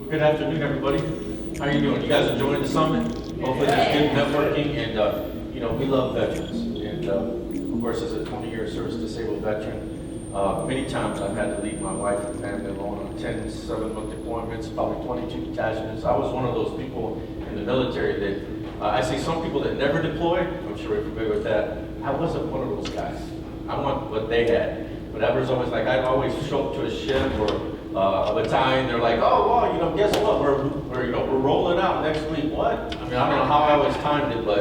Good afternoon, everybody. How are you doing? You guys enjoying the summit? Hopefully there's good networking, and we love veterans. And of course, as a 20-year service disabled veteran, many times I've had to leave my wife and family alone on 10, 7-month deployments, probably 22 detachments. I was one of those people in the military that I see some people that never deploy. I'm sure you're familiar with that. I wasn't one of those guys. I want what they had. But I was always like, I'd always show up to a ship or a battalion. They're like, oh, well, guess what? We're rolling out next week. What? I don't know how I always timed it, but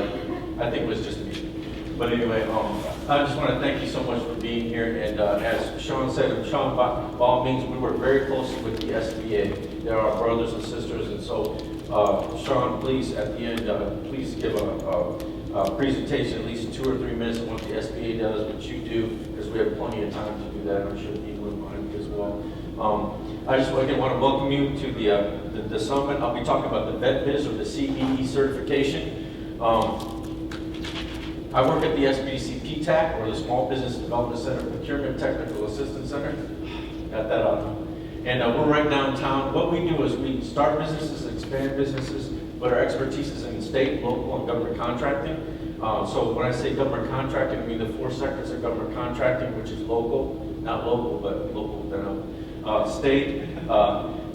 I think it was just me. But anyway, I just want to thank you so much for being here. And as Sean said, Sean, by all means, we work very closely with the SBA. They're our brothers and sisters. And so, Sean, please, at the end, please give a presentation, at least 2 or 3 minutes on what the SBA does, what you do, because we have plenty of time to do that. I'm sure you wouldn't mind as well. I just again want to welcome you to the summit. I'll be talking about the VetBiz or the CBE certification. I work at the SBDC PTAC, or the Small Business Development Center Procurement Technical Assistance Center. Got that on. And we're right downtown. What we do is we start businesses, expand businesses, but our expertise is in state, local, and government contracting. So when I say government contracting, I mean the 4 sectors of government contracting, which is local, not local, but local, state,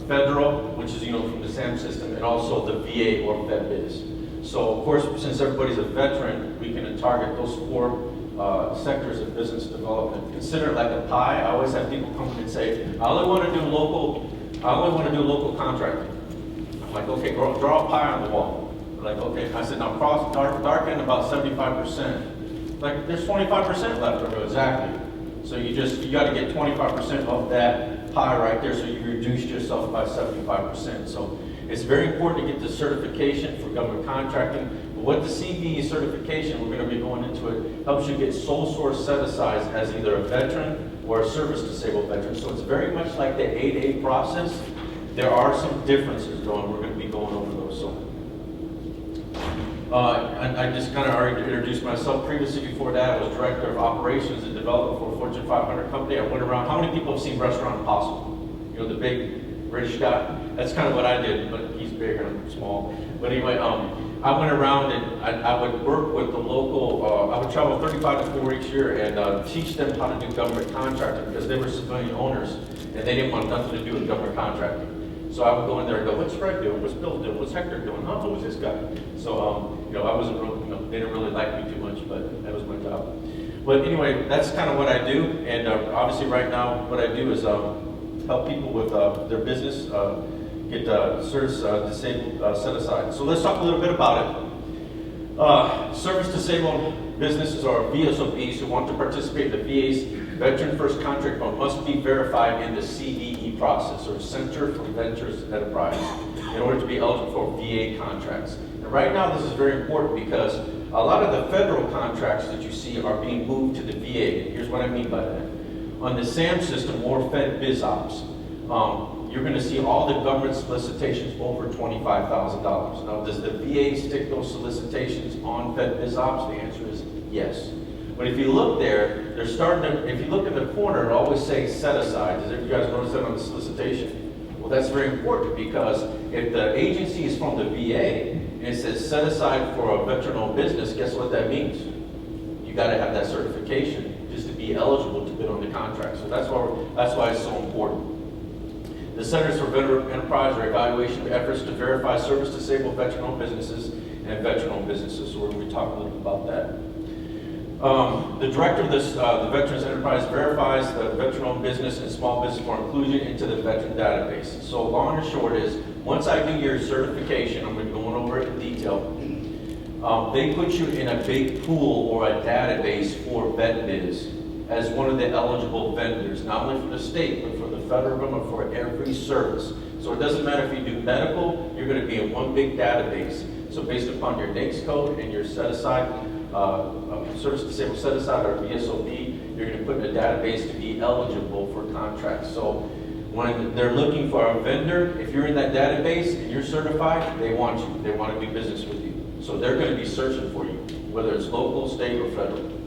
federal, which is from the SAM system, and also the VA or VetBiz. So of course, since everybody's a veteran, we can target those 4 sectors of business development. Consider it like a pie. I always have people come and say, I only want to do local contracting. I'm like, okay, draw a pie on the wall. They're like, okay. I said, now darken about 75%. Like, there's 25% left. I go, exactly. So you got to get 25% of that pie right there, so you reduced yourself by 75%. So it's very important to get the certification for government contracting. But what the CBE certification, we're going to be going into it, helps you get sole source set aside as either a veteran or a service disabled veteran. So it's very much like the 8A process. There are some differences though, and we're going to be going over those. So I just kind of already introduced myself. Previously, before that, I was director of operations and development for a Fortune 500 company. I went around. How many people have seen Restaurant Impossible? The big British guy. That's kind of what I did, but he's bigger and I'm small. But anyway, I went around and I would work with the local. I would travel 35 to 40 each year and teach them how to do government contracting, because they were civilian owners and they didn't want nothing to do with government contracting. So I would go in there and go, what's Fred doing? What's Bill doing? What's Hector doing? Huh? Who was this guy? So, I wasn't really, they didn't really like me too much, but that was my job. But anyway, that's kind of what I do. And obviously right now, what I do is help people with their business get service disabled set aside. So let's talk a little bit about it. Service disabled businesses or VSOBs who want to participate in the VA's Veteran First Contract Fund must be verified in the CVE process, or Center for Ventures Enterprise, in order to be eligible for VA contracts. And right now this is very important because a lot of the federal contracts that you see are being moved to the VA. And here's what I mean by that. On the SAM system or VetBiz ops, you're going to see all the government solicitations over $25,000. Now, does the VA stick those solicitations on VetBiz ops? The answer is yes. But if you look there, they're starting to, if you look in the corner, it always says set aside. Does you guys notice that on the solicitation? Well, that's very important, because if the agency is from the VA and it says set aside for a veteran-owned business, guess what that means? You got to have that certification just to be eligible to bid on the contract. So that's why it's so important. The Centers for Veteran Enterprise are evaluation efforts to verify service disabled veteran-owned businesses and veteran-owned businesses. So we're going to talk a little bit about that. The director of this, the Veterans Enterprise verifies the veteran-owned business and small business for inclusion into the veteran database. So long and short is, once I do your certification, I'm going to be going over it in detail. They put you in a big pool or a database for VetBiz as one of the eligible vendors, not only for the state, but for the federal government, for every service. So it doesn't matter if you do medical, you're going to be in one big database. So based upon your NAICS code and your set-aside, service disabled set-aside or VSOB, you're going to put in a database to be eligible for contracts. So when they're looking for a vendor, if you're in that database and you're certified, they want you. They want to do business with you. So they're going to be searching for you, whether it's local, state, or federal.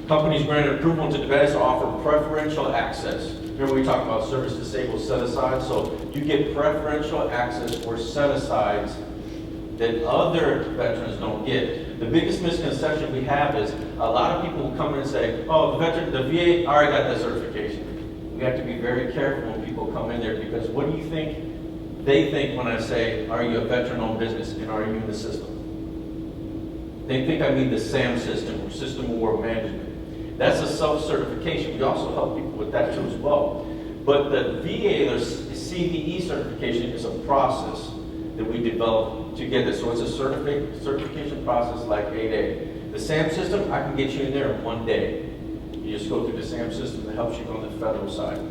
Companies granted approval to the VetBiz offer preferential access Remember we talked about service disabled set-aside? So you get preferential access for set-asides that other veterans don't get. The biggest misconception we have is a lot of people will come in and say, oh, the VA already got that certification. We have to be very careful when people come in there, because what do you think they think when I say, are you a veteran-owned business and are you in the system? They think I mean the SAM system, or System Award Management. That's a self-certification. We also help people with that too as well. But the VA, the CVE certification, is a process that we develop together. So it's a certification process like 8A. The SAM system, I can get you in there in 1 day. You just go through the SAM system that helps you on the federal side.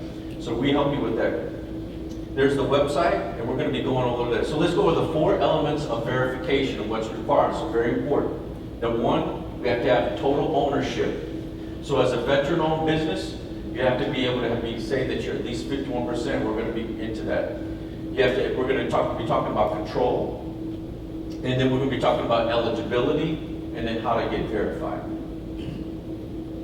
So we help you with that. There's the website, and we're going to be going all over that. So let's go over the 4 elements of verification of what's required. So very important. Number 1, we have to have total ownership. So as a veteran-owned business, you have to be able to say that you're at least 51%. We're going to be into that. We're going to be talking about control, and then we're going to be talking about eligibility, and then how to get verified.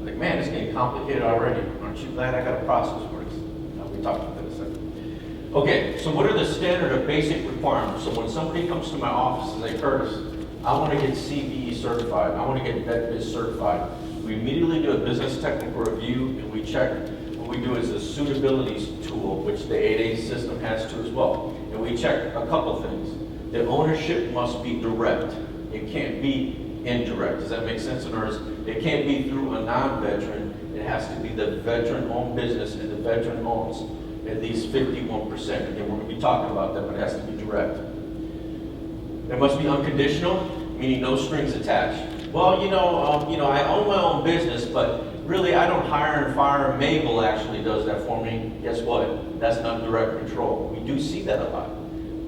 Like, man, it's getting complicated already. Aren't you glad I got a process for this? We'll talk about that in a second. Okay, so what are the standard or basic requirements? So when somebody comes to my office and say, Curtis, I want to get CVE certified, I want to get VetBiz certified, we immediately do a business technical review, and we check. What we do is a suitability tool, which the 8A system has too as well. And we check a couple things. The ownership must be direct. It can't be indirect. Does that make sense? In other words, it can't be through a non-veteran. It has to be the veteran-owned business, and the veteran owns at least 51%. Again, we're going to be talking about that, but it has to be direct. It must be unconditional, meaning no strings attached. Well, I own my own business, but really I don't hire and fire. Mabel actually does that for me. Guess what? That's not direct control. We do see that a lot,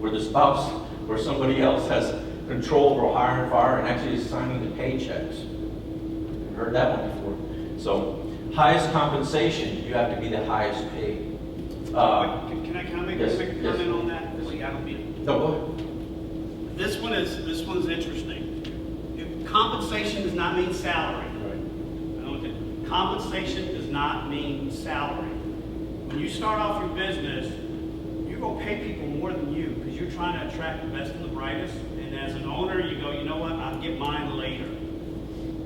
where the spouse or somebody else has control over hire and fire and actually is signing the paychecks. I've heard that one before. So, highest compensation, you have to be the highest paid. Can I make a quick comment on that? Yes. I don't mean. No, go ahead. This one is interesting. Compensation does not mean salary. Right. Compensation does not mean salary. When you start off your business, you're going to pay people more than you because you're trying to attract the best and the brightest. And as an owner, you go, you know what, I'll get mine later.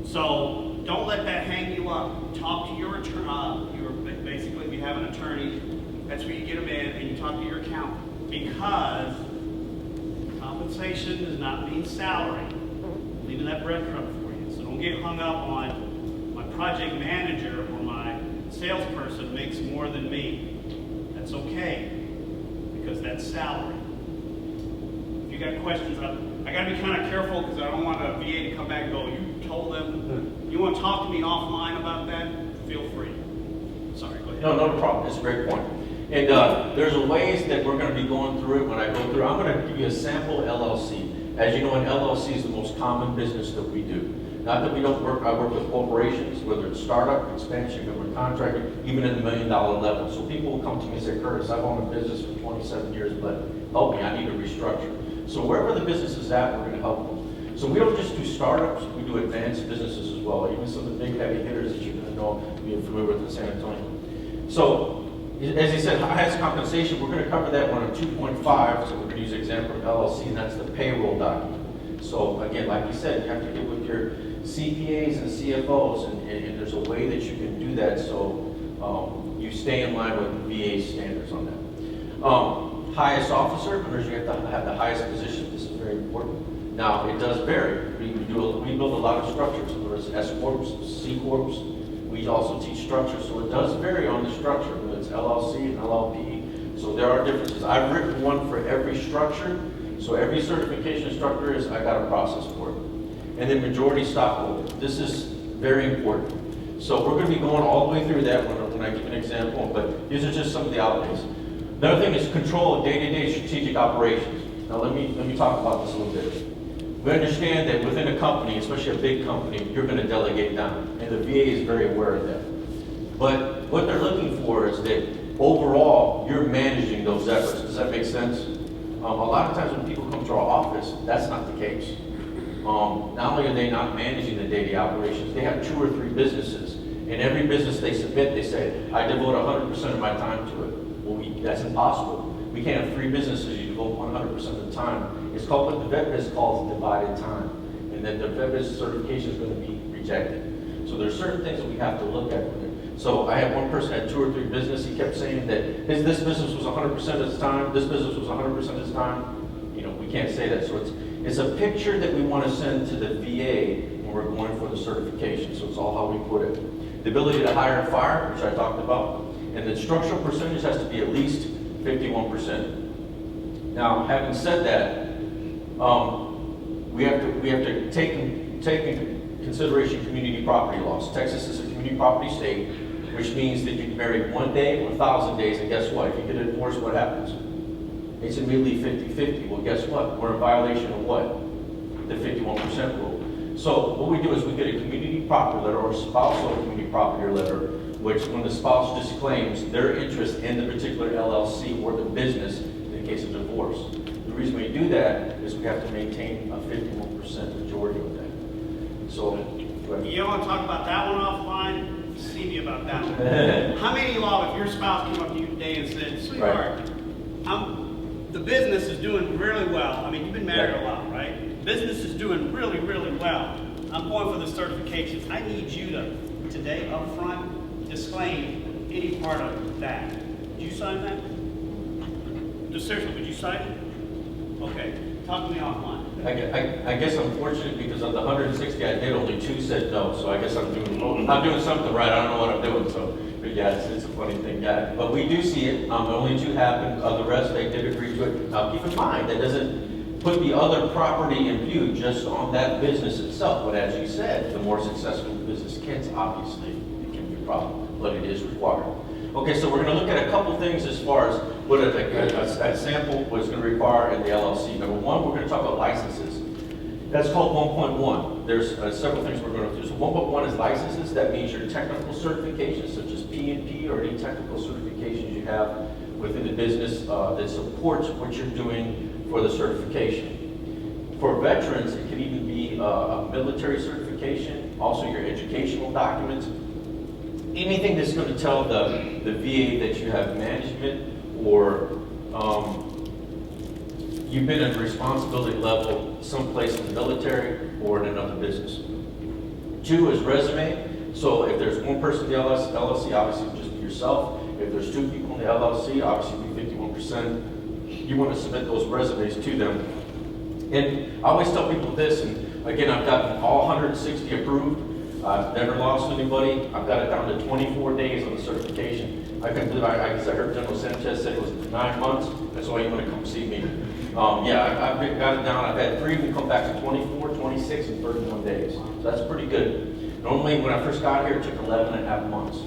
So don't let that hang you up. Talk to your attorney. Basically, if you have an attorney, that's where you get them in, and you talk to your accountant. Because compensation does not mean salary. Leaving that breadcrumb for you. So don't get hung up on my project manager or my salesperson makes more than me. That's okay, because that's salary. If you got questions, I got to be kind of careful because I don't want a VA to come back and go, you told them, you want to talk to me offline about that? Feel free. Sorry, go ahead. No problem. It's a great point. And there's ways that we're going to be going through it when I go through. I'm going to give you a sample LLC. As you know, an LLC is the most common business that we do. Not that we don't work, I work with corporations, whether it's startup, expansion, government contracting, even at the $1 million level. So people will come to me and say, Curtis, I've owned a business for 27 years, but help me, I need a restructure. So wherever the business is at, we're going to help them. So we don't just do startups, we do advanced businesses as well, even some of the big heavy hitters that you're going to know, being familiar with in San Antonio. So, as he said, highest compensation, we're going to cover that one on 2.5, so we're going to use an example of LLC, and that's the payroll document. So again, like you said, you have to get with your CPAs and CFOs, and there's a way that you can do that so you stay in line with VA standards on that. Highest officer, because you have to have the highest position. This is very important. Now, it does vary. We build a lot of structures. There's S Corps, C Corps. We also teach structure, so it does vary on the structure, whether it's LLC and LLP. So there are differences. I've written one for every structure, so every certification structure I got a process for it. And then majority stockholder. This is very important. So we're going to be going all the way through that when I give an example, but these are just some of the outlays. Another thing is control of day-to-day strategic operations. Now let me talk about this a little bit. We understand that within a company, especially a big company, you're going to delegate down, and the VA is very aware of that. But what they're looking for is that overall, you're managing those efforts. Does that make sense? A lot of times when people come to our office, that's not the case. Not only are they not managing the daily operations, they have 2 or 3 businesses, In every business they submit, they say, I devote 100% of my time to it. Well, that's impossible. We can't have 3 businesses you devote 100% of the time. It's called what the VetBiz calls divided time. And then the VetBiz certification is going to be rejected. So there's certain things that we have to look at with it. So I had one person had 2 or 3 businesses. He kept saying that this business was 100% of his time, this business was 100% of his time. You know, we can't say that. So it's a picture that we want to send to the VA when we're going for the certification. So it's all how we put it. The ability to hire and fire, which I talked about, and the structural percentage has to be at least 51%. Now, having said that, we have to take into consideration community property laws. Texas is a community property state, which means that you can marry 1 day or 1,000 days, and guess what? If you get a divorce, what happens? It's immediately 50-50. Well, guess what? We're in violation of what? The 51% rule. So what we do is we get a community property letter or spousal community property letter, which when the spouse disclaims their interest in the particular LLC or the business in the case of divorce. The reason we do that is we have to maintain a 51% majority of that. So, you want to talk about that one offline? See me about that one. How many of y'all, if your spouse came up to you today and said, sweetheart, the business is doing really well. I mean, you've been married a while, right? Business is doing really, really well. I'm going for the certifications. I need you to, today up front, disclaim any part of that. Did you sign that? Just seriously, would you sign it? Okay, talk to me offline. I guess I'm fortunate because of the 160 I did, only 2 said no. So I guess I'm doing something right. I don't know what I'm doing. So, but yeah, it's a funny thing. Yeah, but we do see it. Only 2 happened. The rest they did agree to it. Now keep in mind that doesn't put the other property in view just on that business itself. But as you said, the more successful the business gets, obviously it can be a problem, but it is required. Okay, so we're going to look at a couple things as far as what a sample was going to require in the LLC. Number 1, we're going to talk about licenses. That's called 1.1. There's several things we're going to do. So 1.1 is licenses. That means your technical certifications, such as P&P or any technical certifications you have within the business that supports what you're doing for the certification. For veterans, it can even be a military certification, also your educational documents. Anything that's going to tell the VA that you have management or you've been at a responsibility level someplace in the military or in another business. 2 is resume. So if there's 1 person in the LLC, obviously just be yourself. If there's 2 people in the LLC, obviously be 51%. You want to submit those resumes to them. And I always tell people this, and again, I've gotten all 160 approved. I've never lost anybody. I've got it down to 24 days on the certification. I can believe, I heard General Sanchez said it was 9 months. That's why you want to come see me. Yeah, I've got it down. I've had 3 who come back to 24, 26, and 31 days. So that's pretty good. Normally, when I first got here, it took 11 and a half months.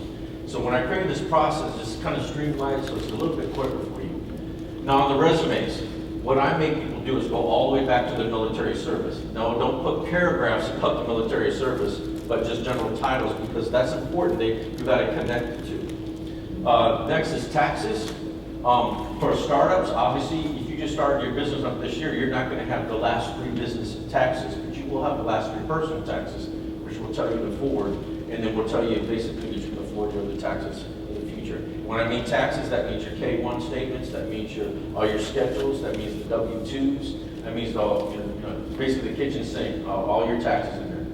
So when I created this process, just kind of streamlined so it's a little bit quicker for you. Now, on the resumes, what I make people do is go all the way back to the military service. No, don't put paragraphs about the military service, but just general titles, because that's important. You've got to connect the 2. Next is taxes. For startups, obviously, if you just started your business up this year, you're not going to have the last 3 business taxes, but you will have the last 3 personal taxes, which will tell you to forward, and then we'll tell you basically that you can afford your other taxes in the future. When I mean taxes, that means your K-1 statements, that means all your schedules, that means the W-2s, that means basically the kitchen sink, all your taxes in there.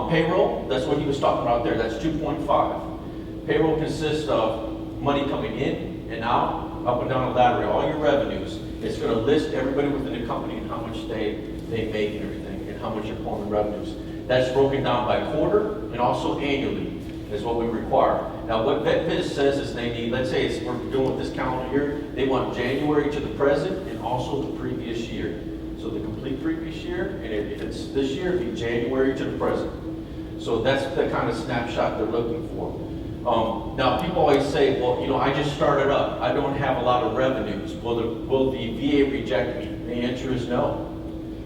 Payroll, that's what he was talking about there, that's 2.5. Payroll consists of money coming in and out, up and down the ladder, all your revenues. It's going to list everybody within the company and how much they make and everything, and how much you're pulling in revenues. That's broken down by quarter and also annually is what we require. Now, what VetBiz says is they need, let's say we're doing with this calendar year, they want January to the present and also the previous year. So the complete previous year, and if it's this year, it'd be January to the present. So that's the kind of snapshot they're looking for. Now, people always say, well, I just started up. I don't have a lot of revenues. Will the VA reject me? The answer is no.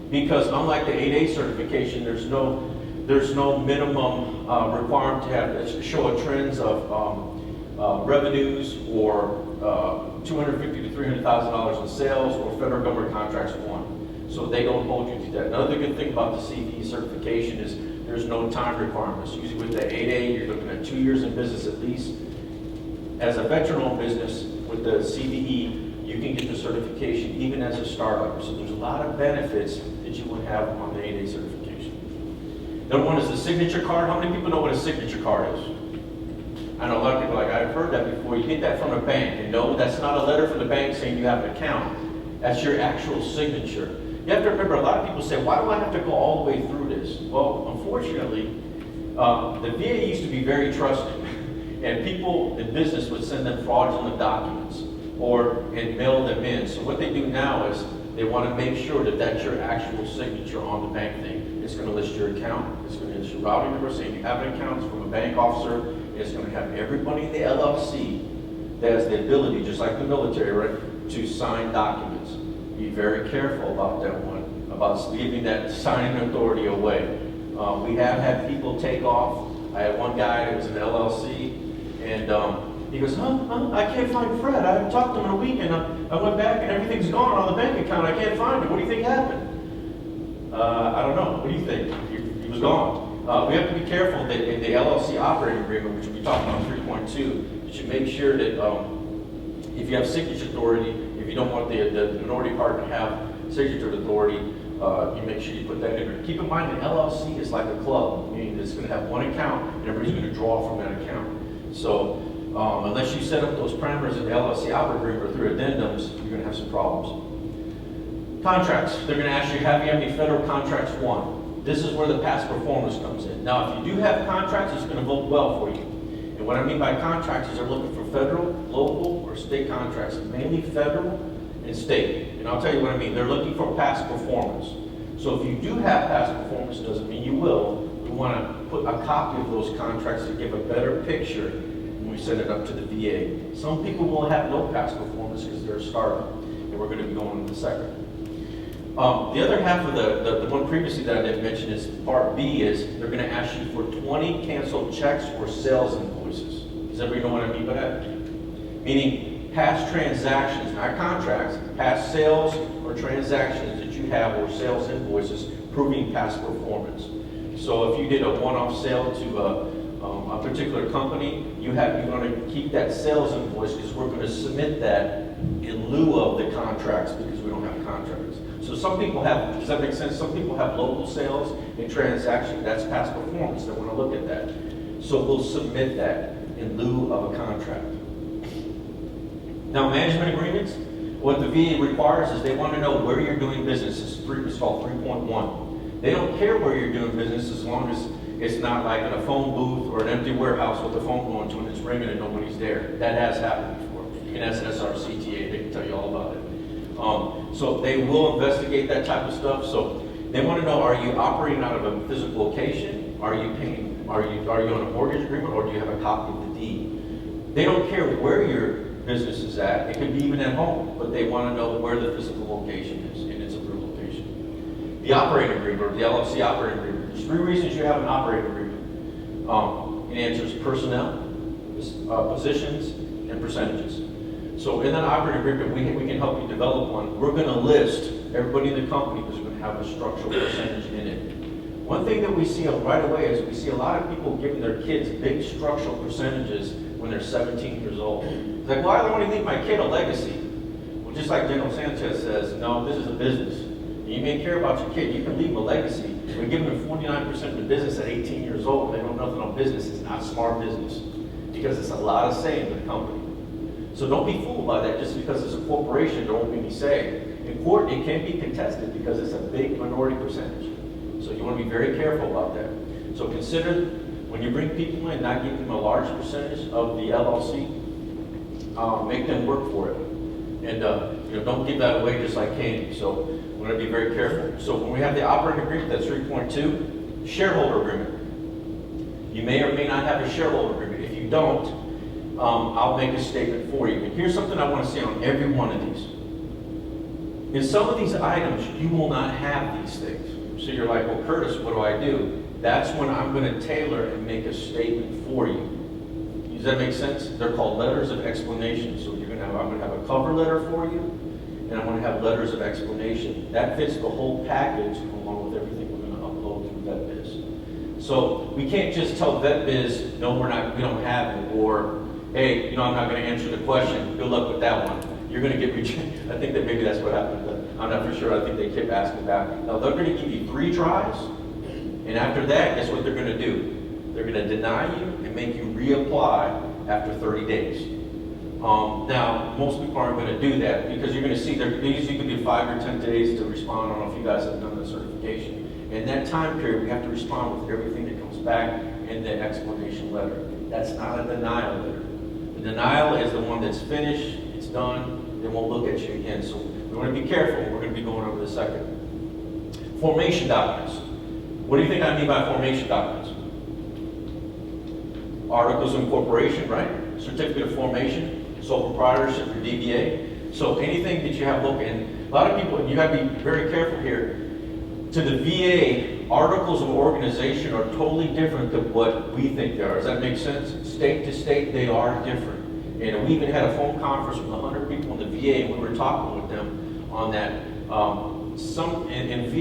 Because unlike the 8A certification, there's no minimum requirement to show a trends of revenues or $250,000 to $300,000 in sales or federal government contracts won. So they don't hold you to that. Another good thing about the CP certification is there's no time requirements. Usually with the 8A, you're looking at 2 years in business at least. As a veteran-owned business with the CVE, you can get the certification even as a startup. So there's a lot of benefits that you would have on the 8A certification. The other one is the signature card. How many people know what a signature card is? I know a lot of people are like, I've heard that before. You get that from a bank, and no, that's not a letter from the bank saying you have an account. That's your actual signature. You have to remember, a lot of people say, why do I have to go all the way through this? Well, unfortunately, the VA used to be very trusting, and people in business would send them fraudulent documents and mail them in. So what they do now is they want to make sure that that's your actual signature on the bank thing. It's going to list your account. It's going to list your routing number saying you have an account. It's from a bank officer. It's going to have everybody in the LLC that has the ability, just like the military, right, to sign documents. Be very careful about that one, about leaving that signing authority away. We have had people take off. I had one guy that was an LLC, and he goes, I can't find Fred. I haven't talked to him in a week, and I went back and everything's gone on the bank account. I can't find him. What do you think happened? I don't know. What do you think? He was gone. We have to be careful that in the LLC operating agreement, which we talked about 3.2, you should make sure that if you have signature authority, if you don't want the minority partner to have signature authority, you make sure you put that in there. Keep in mind, the LLC is like a club, meaning it's going to have one account and everybody's going to draw from that account. So unless you set up those parameters in the LLC operating agreement or through addendums, you're going to have some problems. Contracts. They're going to ask you, have you any federal contracts won? This is where the past performance comes in. Now, if you do have contracts, it's going to vote well for you. And what I mean by contracts is they're looking for federal, local, or state contracts, mainly federal and state. And I'll tell you what I mean. They're looking for past performance. So if you do have past performance, doesn't mean you will. We want to put a copy of those contracts to give a better picture when we send it up to the VA. Some people will have no past performance because they're a startup, and we're going to be going in a second. The other half of the one previously that I didn't mention is part B is they're going to ask you for 20 canceled checks or sales invoices. Does everybody know what I mean by that? Meaning past transactions, not contracts, past sales or transactions that you have or sales invoices proving past performance. So if you did a one-off sale to a particular company, you're going to keep that sales invoice because we're going to submit that in lieu of the contracts because we don't have contracts. So some people have, does that make sense? Some people have local sales and transactions. That's past performance. They want to look at that. So we'll submit that in lieu of a contract. Now, management agreements, what the VA requires is they want to know where you're doing business. It's called 3.1. They don't care where you're doing business as long as it's not like in a phone booth or an empty warehouse with the phone going to and it's ringing and nobody's there. That has happened before. You can ask SRCTA, they can tell you all about it. So they will investigate that type of stuff. So they want to know, are you operating out of a physical location? Are you on a mortgage agreement, or do you have a copy of the deed? They don't care where your business is at. It could be even at home, but they want to know where the physical location is, and it's a real location. The operating agreement, or the LLC operating agreement. There's 3 reasons you have an operating agreement. It answers personnel, positions, and percentages. So in that operating agreement, we can help you develop one. We're going to list everybody in the company because we're going to have a structural percentage in it. One thing that we see right away is we see a lot of people giving their kids big structural percentages when they're 17 years old. It's like, well, I don't want to leave my kid a legacy. Well, just like General Sanchez says, no, this is a business. You may care about your kid. You can leave him a legacy. We're giving them 49% of the business at 18 years old. They know nothing on business. It's not smart business because it's a lot of say in the company. So don't be fooled by that. Just because it's a corporation, there won't be any say. In court, it can be contested because it's a big minority percentage. So you want to be very careful about that. So consider when you bring people in, not give them a large percentage of the LLC. Make them work for it, and don't give that away just like candy. So we're going to be very careful. So when we have the operating agreement, that's 3.2. Shareholder agreement. You may or may not have a shareholder agreement. If you don't, I'll make a statement for you. And here's something I want to say on every one of these. In some of these items, you will not have these things. So you're like, well, Curtis, what do I do? That's when I'm going to tailor and make a statement for you. Does that make sense? They're called letters of explanation. So I'm going to have a cover letter for you, and I'm going to have letters of explanation. That fits the whole package along with everything we're going to upload through VetBiz. So we can't just tell VetBiz, no, we don't have it, or, hey, I'm not gonna answer the question, good luck with that one. You're gonna get rejected. I think that maybe that's what happened, but I'm not for sure. I think they kept asking back. Now, they're gonna give you 3 tries, and after that, guess what they're gonna do? They're gonna deny you and make you reapply after 30 days. Now, most people aren't gonna do that because you're gonna see these you can be 5 or 10 days to respond. I don't know if you guys have done the certification. In that time period, we have to respond with everything that comes back in the explanation letter. That's not a denial letter. The denial is the one that's finished, it's done, then we'll look at you again. So we want to be careful. We're going to be going over this second. Formation documents. What do you think I mean by formation documents? Articles of incorporation, right? Certificate of formation, sole proprietorship, or DBA. So anything that you have look in. A lot of people, and you got to be very careful here. To the VA, articles of organization are totally different than what we think they are. Does that make sense? State to state, they are different. And we even had a phone conference with 100 people in the VA, and we were talking with them on that. Some in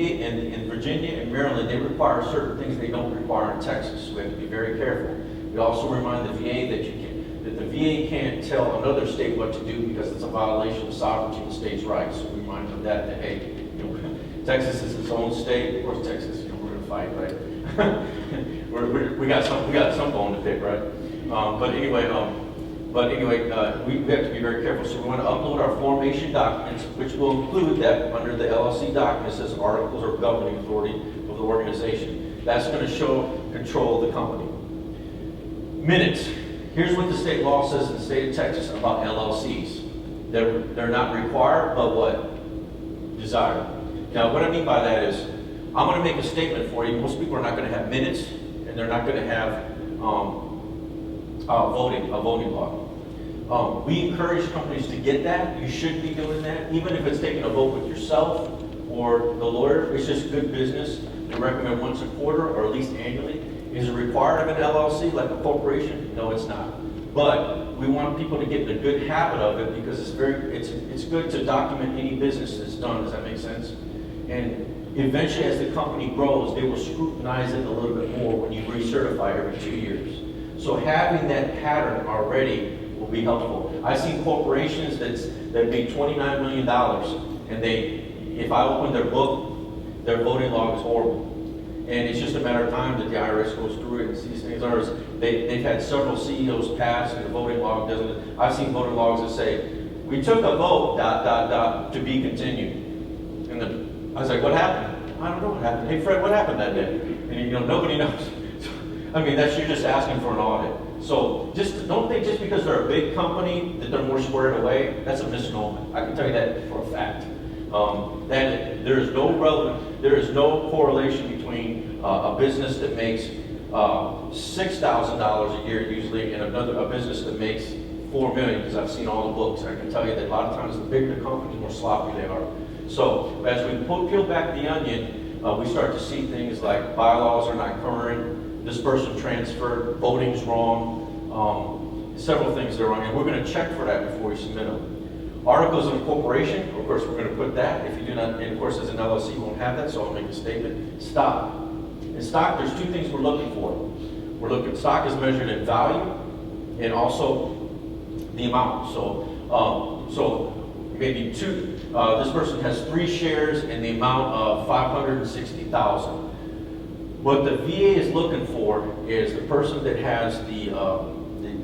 Virginia and Maryland, they require certain things they don't require in Texas. So we have to be very careful. We also remind the VA that the VA can't tell another state what to do because it's a violation of sovereignty and the state's rights. So we remind them that hey, Texas is its own state. Of course, Texas, we're going to fight, right? we got some bone to pick, right? But anyway, we have to be very careful. So we want to upload our formation documents, which will include that under the LLC documents as articles or governing authority of the organization. That's going to show control of the company. Minutes. Here's what the state law says in the state of Texas about LLCs. They're not required, but what? Desired. Now, what I mean by that is, I'm going to make a statement for you. Most people are not going to have minutes, and they're not going to have a voting log. We encourage companies to get that. You should be doing that, even if it's taking a vote with yourself or the lawyer. It's just good business. We recommend once a quarter or at least annually. Is it required of an LLC like a corporation? No, it's not. But we want people to get in a good habit of it because it's good to document any business that's done. Does that make sense? And eventually, as the company grows, they will scrutinize it a little bit more when you recertify every 2 years. So having that pattern already will be helpful. I've seen corporations that made $29 million, and if I open their book, their voting log is horrible. And it's just a matter of time that the IRS goes through it and sees things. They've had several CEOs pass, and the voting log doesn't. I've seen voting logs that say, "We took a vote, ... to be continued." And I was like, "What happened?" "I don't know what happened." "Hey, Fred, what happened that day?" And nobody knows. I mean, you're just asking for an audit. So don't think just because they're a big company that they're more squared away. That's a misnomer. I can tell you that for a fact. That there is no correlation between a business that makes $6,000 a year usually and a business that makes $4 million, because I've seen all the books. I can tell you that a lot of times the bigger the company, the more sloppy they are. So as we peel back the onion, we start to see things like bylaws are not current, this person transferred, voting's wrong, several things that are wrong, and we're going to check for that before we submit them. Articles of incorporation, of course, we're going to put that. If you do not, and of course, as an LLC, you won't have that, so I'll make a statement. Stock. In stock, there's 2 things we're looking for. Stock is measured in value and also the amount. So maybe this person has 3 shares in the amount of $560,000. What the VA is looking for is the person that has the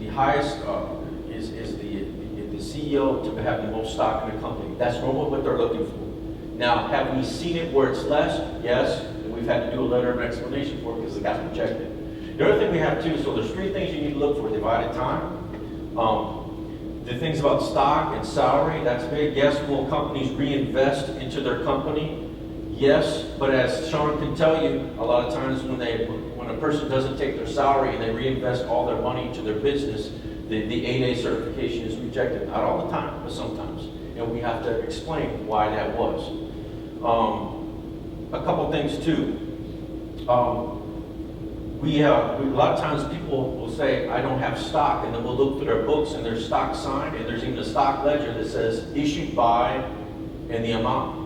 highest is the CEO to have the most stock in the company. That's normally what they're looking for. Now, have we seen it where it's less? Yes, and we've had to do a letter of explanation for it because it got rejected. The other thing we have too, so there's 3 things you need to look for: divided time, the things about stock and salary. That's big. Yes, will companies reinvest into their company? Yes, but as Sean can tell you, a lot of times when a person doesn't take their salary and they reinvest all their money into their business, the 8A certification is rejected. Not all the time, but sometimes. And we have to explain why that was. A couple things too. A lot of times people will say, "I don't have stock," and then we'll look through their books and there's stock signed, and there's even a stock ledger that says issued by and the amount.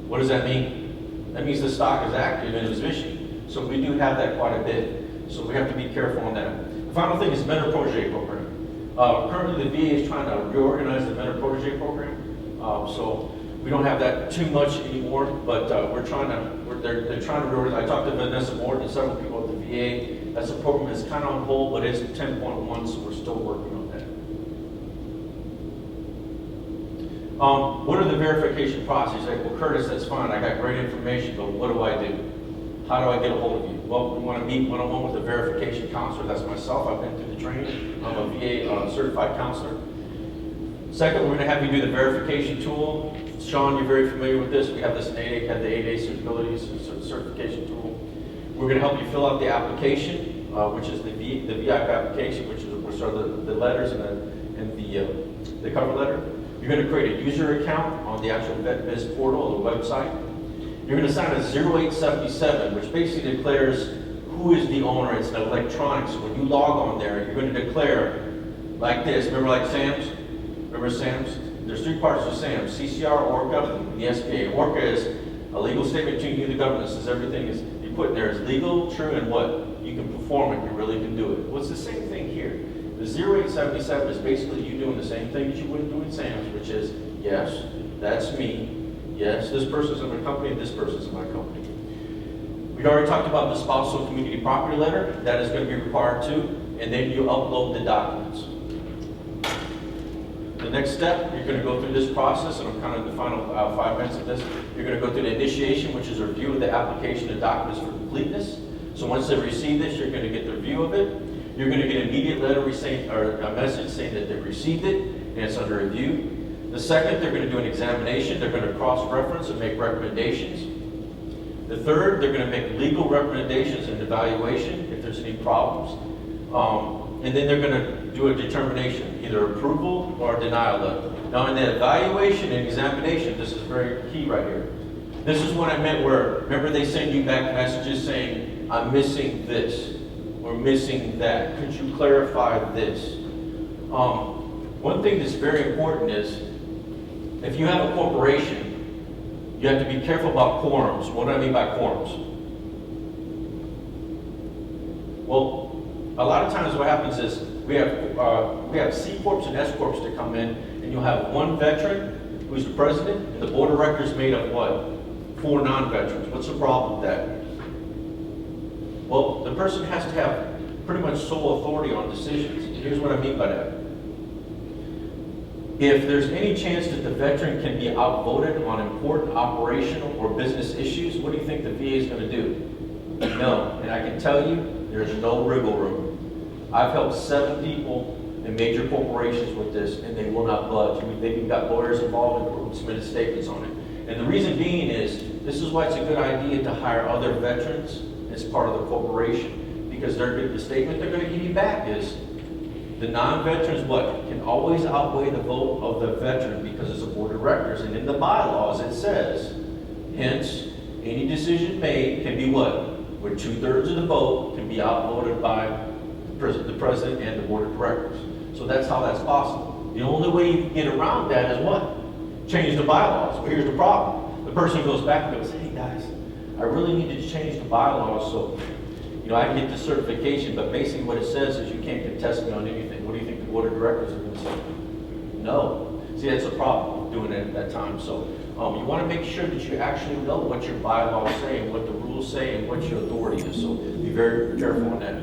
What does that mean? That means the stock is active and it was issued. So we do have that quite a bit. So we have to be careful on that. The final thing is vendor protege program. Currently, the VA is trying to reorganize the vendor protege program. So we don't have that too much anymore, but they're trying to reorganize. I talked to Vanessa Morton and several people at the VA. That's a program that's kind of on hold, but it's 10.1, so we're still working on that. What are the verification processes? Like, well, Curtis, that's fine. I got great information, but what do I do? How do I get a hold of you? Well, we want to meet one-on-one with a verification counselor. That's myself. I've been through the training. I'm a VA certified counselor. Second, we're going to have you do the verification tool. Sean, you're very familiar with this. We have this in 8A, have the 8A certification tool. We're going to help you fill out the application, which is the VIP application, which are the letters and the cover letter. You're going to create a user account on the actual VetBiz portal, the website. You're going to sign a 0877, which basically declares who is the owner. It's an electronics. When you log on there, you're going to declare like this. Remember like Sam's? Remember Sam's? There's three parts to Sam's: CCR, ORCA, and the SBA. ORCA is a legal statement between you and the government. Says everything is you put in there is legal, true, and what? You can perform it. You really can do it. Well, it's the same thing here. The 0877 is basically you doing the same thing that you would do in Sam's, which is, yes, that's me. Yes, this person's in my company, and this person's in my company. We already talked about the spousal community property letter. That is going to be required too. And then you upload the documents. The next step, you're going to go through this process, and I'm kind of in the final 5 minutes of this. You're going to go through the initiation, which is a review of the application and documents for completeness. So once they receive this, you're going to get the review of it. You're going to get an immediate letter or a message saying that they received it, and it's under review. The second, they're going to do an examination. They're going to cross-reference and make recommendations. The third, they're going to make legal recommendations and evaluation if there's any problems. And then they're going to do a determination, either approval or denial letter. Now in the evaluation and examination, this is very key right here. This is what I meant where, remember they send you back messages saying, I'm missing this, or missing that. Could you clarify this? One thing that's very important is, if you have a corporation, you have to be careful about quorums. What do I mean by quorums? Well, a lot of times what happens is we have C Corps and S Corps to come in, and you'll have one veteran who's the president, and the board of directors made of what? 4 non-veterans. What's the problem with that? Well, the person has to have pretty much sole authority on decisions. And here's what I mean by that. If there's any chance that the veteran can be outvoted on important operational or business issues, what do you think the VA is going to do? No. And I can tell you, there's no wriggle room. I've helped 7 people in major corporations with this, and they will not budge. They've even got lawyers involved and submitted statements on it. And the reason being is, this is why it's a good idea to hire other veterans as part of the corporation, because the statement they're going to give you back is, the non-veterans, what, can always outweigh the vote of the veteran because it's a board of directors. And in the bylaws it says, hence, any decision made can be what? Where 2/3 of the vote can be outvoted by the president and the board of directors. So that's how that's possible. The only way you can get around that is what? Change the bylaws. But here's the problem. The person goes back and goes, hey guys, I really need to change the bylaws so I can get the certification, but basically what it says is you can't contest me on anything. What do you think the board of directors are going to say? No. See, that's a problem with doing it at that time. So you want to make sure that you actually know what your bylaws say and what the rules say and what your authority is. So be very careful on that.